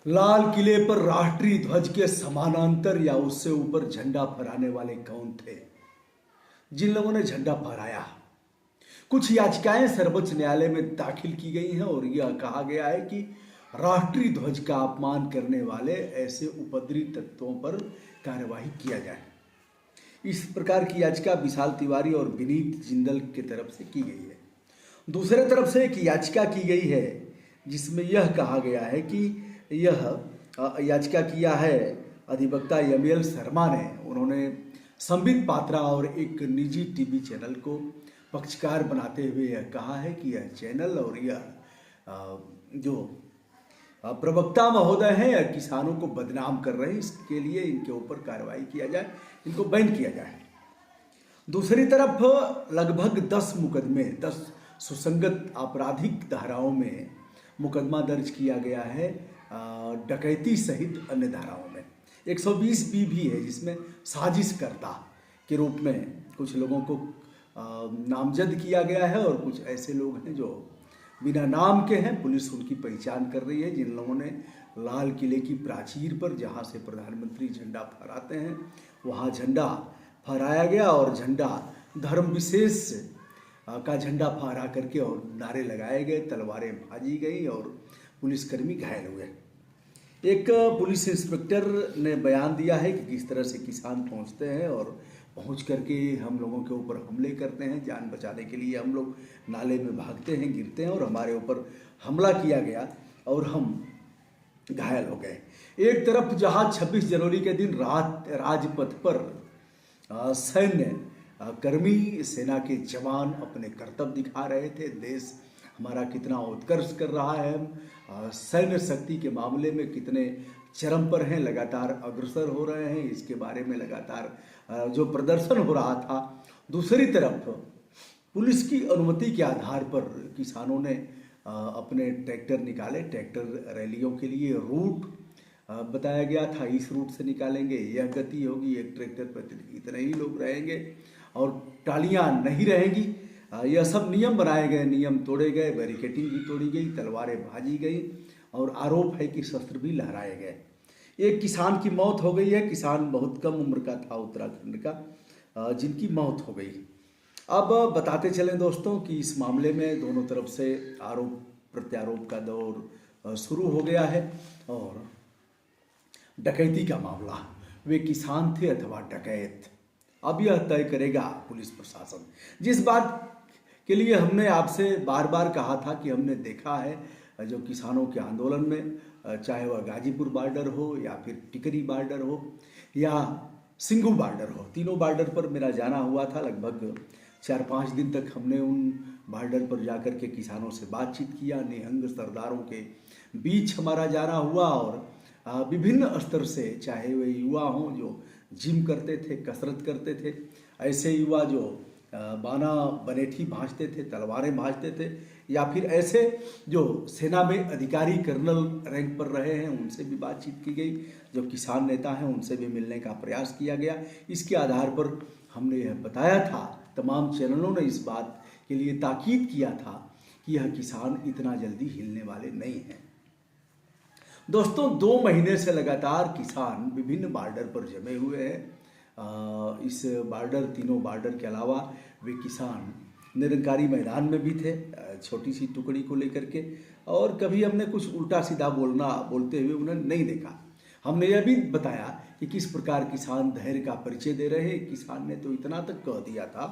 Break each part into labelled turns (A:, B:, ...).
A: लाल किले पर राष्ट्रीय ध्वज के समानांतर या उससे ऊपर झंडा फहराने वाले कौन थे जिन लोगों ने झंडा फहराया? कुछ याचिकाएं सर्वोच्च न्यायालय में दाखिल की गई हैं और यह कहा गया है कि राष्ट्रीय ध्वज का अपमान करने वाले ऐसे उपद्रवी तत्वों पर कार्यवाही किया जाए। इस प्रकार की याचिका विशाल तिवारी और विनीत जिंदल की तरफ से की गई है। दूसरे तरफ से एक याचिका की गई है जिसमें यह कहा गया है कि यह याचिका किया है अधिवक्ता यमीएल शर्मा ने। उन्होंने संबित पात्रा और एक निजी टीवी चैनल को पक्षकार बनाते हुए यह कहा है कि यह चैनल और यह जो प्रवक्ता महोदय हैं या किसानों को बदनाम कर रहे हैं, इसके लिए इनके ऊपर कार्रवाई किया जाए, इनको बैन किया जाए। दूसरी तरफ लगभग 10 मुकदमे 10 सुसंगत आपराधिक धाराओं में मुकदमा दर्ज किया गया है डकैती सहित अन्य धाराओं में। 120 बी भी है जिसमें साजिशकर्ता के रूप में कुछ लोगों को नामजद किया गया है और कुछ ऐसे लोग हैं जो बिना नाम के हैं। पुलिस उनकी पहचान कर रही है जिन लोगों ने लाल किले की प्राचीर पर जहां से प्रधानमंत्री झंडा फहराते हैं वहां झंडा फहराया गया और झंडा धर्म विशेष का झंडा फहरा करके और नारे लगाए गए, तलवारें भाजी गई और पुलिसकर्मी घायल हुए। एक पुलिस इंस्पेक्टर ने बयान दिया है कि किस तरह से किसान पहुंचते हैं और पहुंच करके हम लोगों के ऊपर हमले करते हैं। जान बचाने के लिए हम लोग नाले में भागते हैं, गिरते हैं और हमारे ऊपर हमला किया गया और हम घायल हो गए। एक तरफ जहां 26 जनवरी के दिन राजपथ पर सैन्य कर्मी, सेना के जवान अपने कर्तव्य दिखा रहे थे, देश हमारा कितना उत्कर्ष कर रहा है, हम सैन्य शक्ति के मामले में कितने चरम पर हैं, लगातार अग्रसर हो रहे हैं, इसके बारे में लगातार जो प्रदर्शन हो रहा था। दूसरी तरफ पुलिस की अनुमति के आधार पर किसानों ने अपने ट्रैक्टर निकाले। ट्रैक्टर रैलियों के लिए रूट बताया गया था, इस रूट से निकालेंगे, यह गति होगी, एक ट्रैक्टर पर इतने ही लोग रहेंगे और टालियां नहीं रहेंगी। यह सब नियम बनाए गए, नियम तोड़े गए, बैरिकेडिंग भी तोड़ी गई, तलवारें भाजी गई और आरोप है कि शस्त्र भी लहराए गए। एक किसान की मौत हो गई है। किसान बहुत कम उम्र का था, उत्तराखंड का, जिनकी मौत हो गई। अब बताते चलें दोस्तों कि इस मामले में दोनों तरफ से आरोप प्रत्यारोप का दौर शुरू हो गया है और डकैती का मामला, वे किसान थे अथवा डकैत, अब यह तय करेगा पुलिस प्रशासन। जिस बात के लिए हमने आपसे बार बार कहा था कि हमने देखा है जो किसानों के आंदोलन में, चाहे वह गाजीपुर बॉर्डर हो या फिर टिकरी बॉर्डर हो या सिंघू बॉर्डर हो, तीनों बॉर्डर पर मेरा जाना हुआ था। लगभग 4-5 दिन तक हमने उन बॉर्डर पर जाकर के किसानों से बातचीत किया, निहंग सरदारों के बीच हमारा जाना हुआ और विभिन्न स्तर से, चाहे वे युवा हों जो जिम करते थे, कसरत करते थे, ऐसे युवा जो बाना बनेठी भांजते थे, तलवारें भांजते थे, या फिर ऐसे जो सेना में अधिकारी कर्नल रैंक पर रहे हैं उनसे भी बातचीत की गई, जो किसान नेता हैं उनसे भी मिलने का प्रयास किया गया। इसके आधार पर हमने यह बताया था, तमाम चैनलों ने इस बात के लिए ताकीद किया था कि यह किसान इतना जल्दी हिलने वाले नहीं हैं। दोस्तों 2 महीने से लगातार किसान विभिन्न बॉर्डर पर जमे हुए हैं। इस बॉर्डर, तीनों बॉर्डर के अलावा वे किसान निरंकारी मैदान में भी थे, छोटी सी टुकड़ी को लेकर के, और कभी हमने कुछ उल्टा सीधा बोलते हुए उन्हें नहीं देखा। हमने यह भी बताया कि किस प्रकार किसान धैर्य का परिचय दे रहे हैं। किसान ने तो इतना तक कह दिया था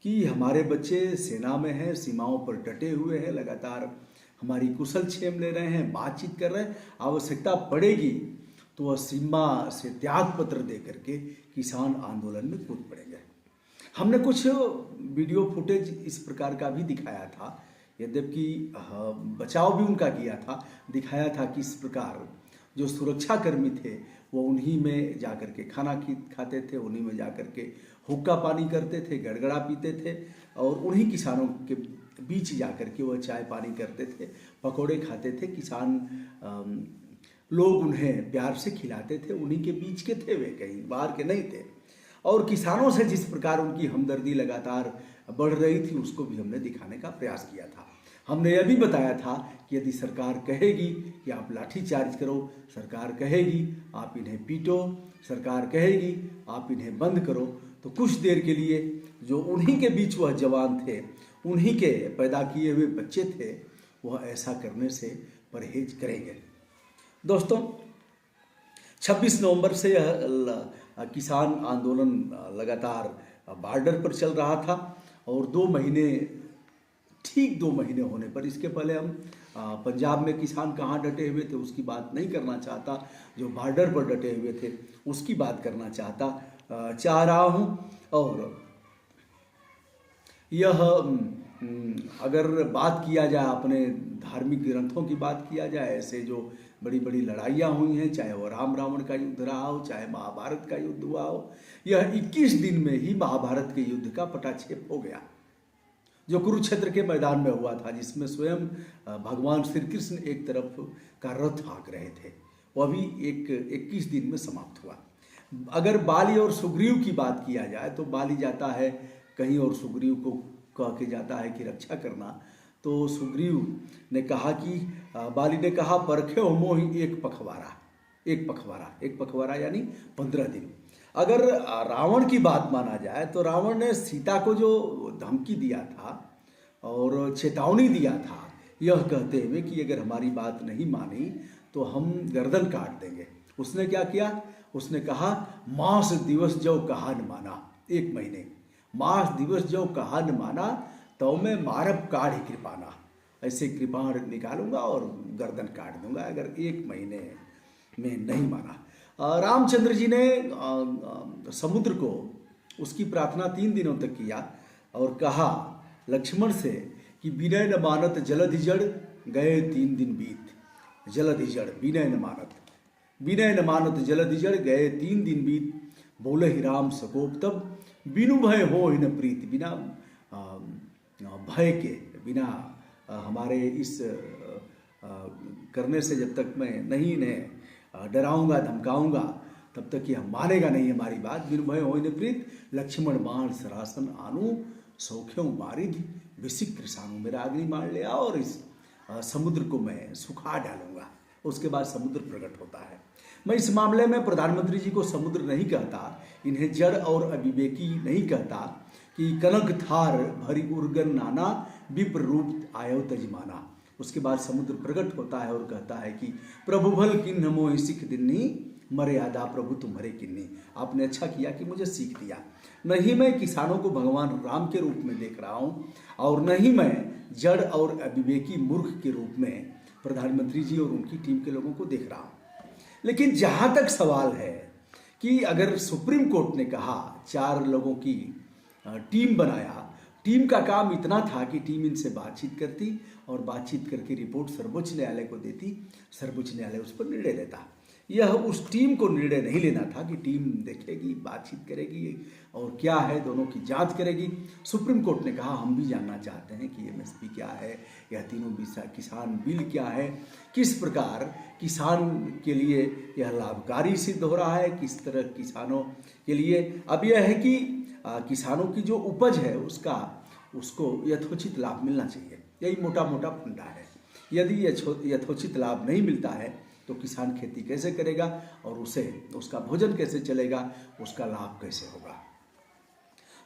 A: कि हमारे बच्चे सेना में हैं, सीमाओं पर डटे हुए हैं, लगातार हमारी कुशल क्षेम ले रहे हैं, बातचीत कर रहे हैं, आवश्यकता पड़ेगी तो वह सीमा से त्याग पत्र दे करके किसान आंदोलन में कूद पड़ेंगे। हमने कुछ वीडियो फुटेज इस प्रकार का भी दिखाया था, यद्यपि बचाव भी उनका किया था, दिखाया था कि इस प्रकार जो सुरक्षाकर्मी थे वो उन्हीं में जाकर के खाना खाते थे, उन्हीं में जाकर के हुक्का पानी करते थे, गड़गड़ा पीते थे और उन्हीं किसानों के बीच जाकर के वह चाय पानी करते थे, पकौड़े खाते थे। किसान लोग उन्हें प्यार से खिलाते थे, उन्हीं के बीच के थे, वे कहीं बाहर के नहीं थे। और किसानों से जिस प्रकार उनकी हमदर्दी लगातार बढ़ रही थी उसको भी हमने दिखाने का प्रयास किया था। हमने यह भी बताया था कि यदि सरकार कहेगी कि आप लाठीचार्ज करो, सरकार कहेगी आप इन्हें पीटो, सरकार कहेगी आप इन्हें बंद करो, तो कुछ देर के लिए जो उन्हीं के बीच वह जवान थे, उन्हीं के पैदा किए हुए बच्चे थे, वह ऐसा करने से परहेज करेंगे। दोस्तों, 26 नवंबर से यह किसान आंदोलन लगातार बॉर्डर पर चल रहा था और 2 महीने, ठीक 2 महीने होने पर, इसके पहले हम पंजाब में किसान कहाँ डटे हुए थे उसकी बात नहीं करना चाहता, जो बॉर्डर पर डटे हुए थे उसकी बात करना चाह रहा हूँ। और यह अगर बात किया जाए, अपने धार्मिक ग्रंथों की बात किया जाए, ऐसे जो बड़ी बड़ी लड़ाइयाँ हुई हैं, चाहे वो राम रावण का युद्ध रहा हो, चाहे महाभारत का युद्ध हुआ हो, यह 21 दिन में ही महाभारत के युद्ध का पटाक्षेप हो गया, जो कुरुक्षेत्र के मैदान में हुआ था, जिसमें स्वयं भगवान श्री कृष्ण एक तरफ का रथ हाँक रहे थे, वह भी 21 दिन में समाप्त हुआ। अगर बाली और सुग्रीव की बात किया जाए तो बाली जाता है कहीं और सुग्रीव को कह के जाता है कि रक्षा करना, तो सुग्रीव ने कहा कि बाली ने कहा परखे हो मोहि एक पखवारा यानी 15 दिन। अगर रावण की बात माना जाए तो रावण ने सीता को जो धमकी दिया था और चेतावनी दिया था, यह कहते हुए कि अगर हमारी बात नहीं मानी तो हम गर्दन काट देंगे, उसने क्या किया? उसने कहा मास दिवस जो कहा न माना, 1 महीने मास दिवस जो कहा न माना तो मैं मारब काढ़ कृपाना, ऐसे कृपाण निकालूंगा और गर्दन काट दूंगा अगर 1 महीने में नहीं माना। रामचंद्र जी ने समुद्र को उसकी प्रार्थना 3 दिनों तक किया और कहा लक्ष्मण से कि विनय न मानत जलधि जड़ गए 3 दिन बीत, जलधि जड़ विनय न मानत जलधि जड़ गए 3 दिन बीत, बोले ही राम सकोप तब बिनु भय हो ही न प्रीत, बिना भय के, बिना हमारे इस करने से जब तक मैं नहीं इन्हें डराऊंगा धमकाऊंगा तब तक यह मानेगा नहीं हमारी बात। बिनु भय हो ही न प्रीत, लक्ष्मण बाण सरासन आनु, सौख्यों मारिध विसिक्र सानु, मेरा अग्नि मार ले आओ और इस समुद्र को मैं सुखा डालूंगा। उसके बाद समुद्र प्रकट होता है। मैं इस मामले में प्रधानमंत्री जी को समुद्र नहीं कहता, इन्हें जड़ और अविवेकी नहीं कहता कि कनक थार भरी उर्गन नाना, विप्र रूप आयो तजमाना। उसके बाद समुद्र प्रकट होता है और कहता है कि प्रभु भल किन्ह मोहि सिख दिन्नी, मर्यादा प्रभु तुम्हारे किन्नी। आपने अच्छा किया कि मुझे सीख दिया। नहीं मैं किसानों को भगवान राम के रूप में देख रहा हूँ और नहीं मैं जड़ और अविवेकी मूर्ख के रूप में प्रधानमंत्री जी और उनकी टीम के लोगों को देख रहा हूँ। लेकिन जहाँ तक सवाल है कि अगर सुप्रीम कोर्ट ने कहा 4 लोगों की टीम बनाया, टीम का काम इतना था कि टीम इनसे बातचीत करती और बातचीत करके रिपोर्ट सर्वोच्च न्यायालय को देती, सर्वोच्च न्यायालय उस पर निर्णय लेता। यह उस टीम को निर्णय नहीं लेना था कि टीम देखेगी, बातचीत करेगी और क्या है दोनों की जांच करेगी। सुप्रीम कोर्ट ने कहा हम भी जानना चाहते हैं कि एमएसपी क्या है, यह तीनों किसान बिल क्या है, किस प्रकार किसान के लिए यह लाभकारी सिद्ध हो रहा है, किस तरह किसानों के लिए। अब यह है कि किसानों की जो उपज है उसको यथोचित लाभ मिलना चाहिए, यही मोटा मोटा फंडा है। यदि यथोचित लाभ नहीं मिलता है तो किसान खेती कैसे करेगा और उसका भोजन कैसे चलेगा, उसका लाभ कैसे होगा।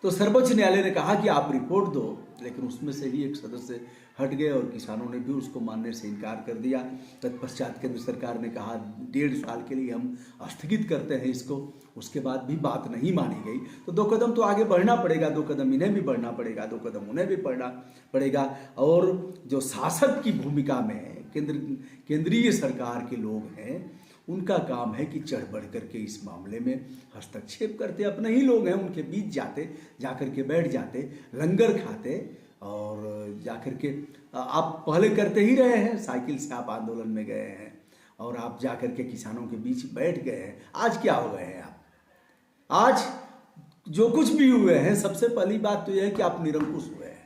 A: तो सर्वोच्च न्यायालय ने कहा कि आप रिपोर्ट दो, लेकिन उसमें से ही एक सदस्य हट गए और किसानों ने भी उसको मानने से इनकार कर दिया। तत्पश्चात केंद्र सरकार ने कहा 1.5 साल के लिए हम स्थगित करते हैं इसको। उसके बाद भी बात नहीं मानी गई तो 2 कदम तो आगे बढ़ना पड़ेगा, 2 कदम इन्हें भी बढ़ना पड़ेगा, 2 कदम उन्हें भी बढ़ना पड़ेगा। और जो शासक की भूमिका में केंद्रीय सरकार के लोग हैं, उनका काम है कि चढ़ बढ़ करके इस मामले में हस्तक्षेप करते, अपने ही लोग हैं उनके बीच जाकर के बैठ जाते, लंगर खाते और जाकर के आप पहले करते ही रहे हैं, साइकिल से आप आंदोलन में गए हैं और आप जाकर के किसानों के बीच बैठ गए हैं। आज क्या हो गए हैं आप? आज जो कुछ भी हुए हैं, सबसे पहली बात तो यह है कि आप निरंकुश हुए हैं।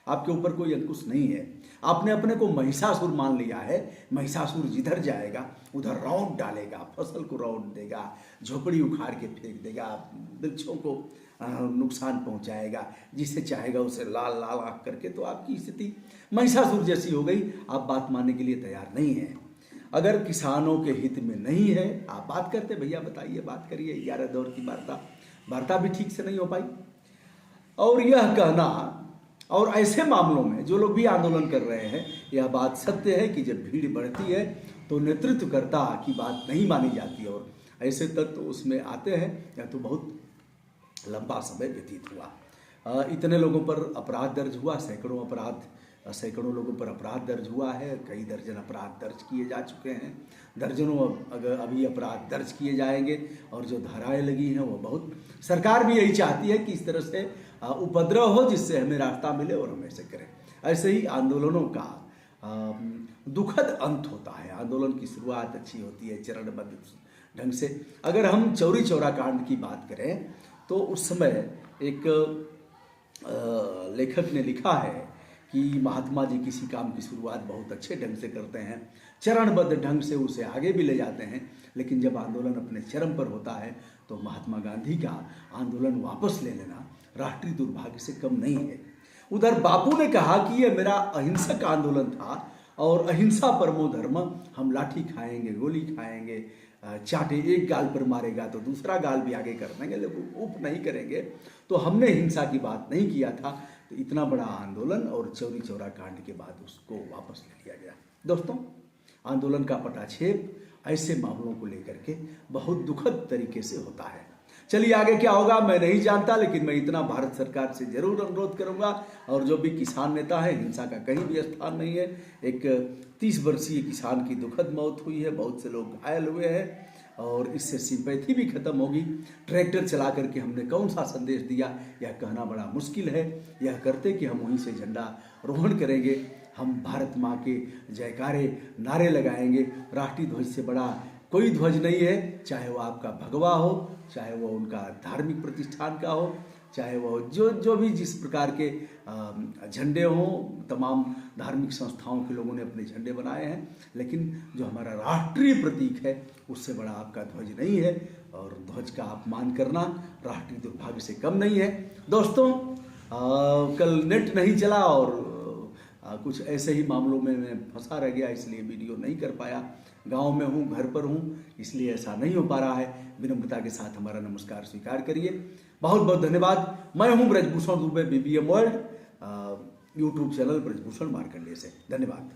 A: आपके ऊपर कोई अंकुश नहीं है। आपने अपने को महिषासुर मान लिया है। महिषासुर जिधर जाएगा उधर रौंद डालेगा, फसल को रौंद देगा, झोपड़ी उखाड़ के फेंक देगा, वृक्षों को नुकसान पहुंचाएगा, जिसे चाहेगा उसे लाल लाल आंख करके। तो आपकी स्थिति महिषासुर जैसी हो गई। आप बात मानने के लिए तैयार नहीं है। अगर किसानों के हित में नहीं है, आप बात करते भैया बताइए, बात करिए। 11 दौर की वार्ता भी ठीक से नहीं हो पाई। और यह कहना, और ऐसे मामलों में जो लोग भी आंदोलन कर रहे हैं, यह बात सत्य है कि जब भीड़ बढ़ती है तो नेतृत्वकर्ता की बात नहीं मानी जाती है, और ऐसे तत्व उसमें आते हैं। यह तो बहुत लंबा समय व्यतीत हुआ। इतने लोगों पर अपराध दर्ज हुआ, सैकड़ों लोगों पर अपराध दर्ज हुआ है, कई दर्जन अपराध दर्ज किए जा चुके हैं, दर्जनों अगर अभी अपराध दर्ज किए जाएंगे, और जो धाराएं लगी हैं वो बहुत। सरकार भी यही चाहती है कि इस तरह से उपद्रव हो जिससे हमें रास्ता मिले और हम ऐसे करें। ऐसे ही आंदोलनों का दुखद अंत होता है। आंदोलन की शुरुआत अच्छी होती है चरणबद्ध ढंग से। अगर हम चौरी चौरा कांड की बात करें तो उस समय एक लेखक ने लिखा है कि महात्मा जी किसी काम की शुरुआत बहुत अच्छे ढंग से करते हैं, चरणबद्ध ढंग से उसे आगे भी ले जाते हैं, लेकिन जब आंदोलन अपने चरम पर होता है तो महात्मा गांधी का आंदोलन वापस ले लेना राष्ट्रीय दुर्भाग्य से कम नहीं है। उधर बापू ने कहा कि यह मेरा अहिंसक आंदोलन था और अहिंसा परमो धर्म, हम लाठी खाएंगे, गोली खाएंगे, चाटे एक गाल पर मारेगा तो दूसरा गाल भी आगे कर देंगे, लेकिन उप नहीं करेंगे। तो हमने हिंसा की बात नहीं किया था। तो इतना बड़ा आंदोलन और चौरी चौरा कांड के बाद उसको वापस ले लिया गया। दोस्तों, आंदोलन का पटाक्षेप ऐसे मामलों को लेकर के बहुत दुखद तरीके से होता है। चलिए आगे क्या होगा मैं नहीं जानता, लेकिन मैं इतना भारत सरकार से जरूर अनुरोध करूंगा, और जो भी किसान नेता है, हिंसा का कहीं भी स्थान नहीं है। एक 30 वर्षीय किसान की दुखद मौत हुई है, बहुत से लोग घायल हुए हैं, और इससे सिंपैथी भी खत्म होगी। ट्रैक्टर चला करके हमने कौन सा संदेश दिया, यह कहना बड़ा मुश्किल है। यह करते कि हम वहीं से झंडा रोहण करेंगे, हम भारत माँ के जयकारे नारे लगाएंगे। राष्ट्रीय ध्वज से बड़ा कोई ध्वज नहीं है, चाहे वो आपका भगवा हो, चाहे वो उनका धार्मिक प्रतिष्ठान का हो, चाहे वो जो भी जिस प्रकार के झंडे हों, तमाम धार्मिक संस्थाओं के लोगों ने अपने झंडे बनाए हैं, लेकिन जो हमारा राष्ट्रीय प्रतीक है उससे बड़ा आपका ध्वज नहीं है, और ध्वज का अपमान करना राष्ट्रीय दुर्भाग्य से कम नहीं है। दोस्तों, कल नेट नहीं चला और कुछ ऐसे ही मामलों में मैं फंसा रह गया, इसलिए वीडियो नहीं कर पाया। गांव में हूँ, घर पर हूँ, इसलिए ऐसा नहीं हो पा रहा है। विनम्रता के साथ हमारा नमस्कार स्वीकार करिए। बहुत बहुत धन्यवाद। मैं हूँ Brajbhushan Dubey, BBM world YouTube channel Brajbhushan Markandey से। धन्यवाद।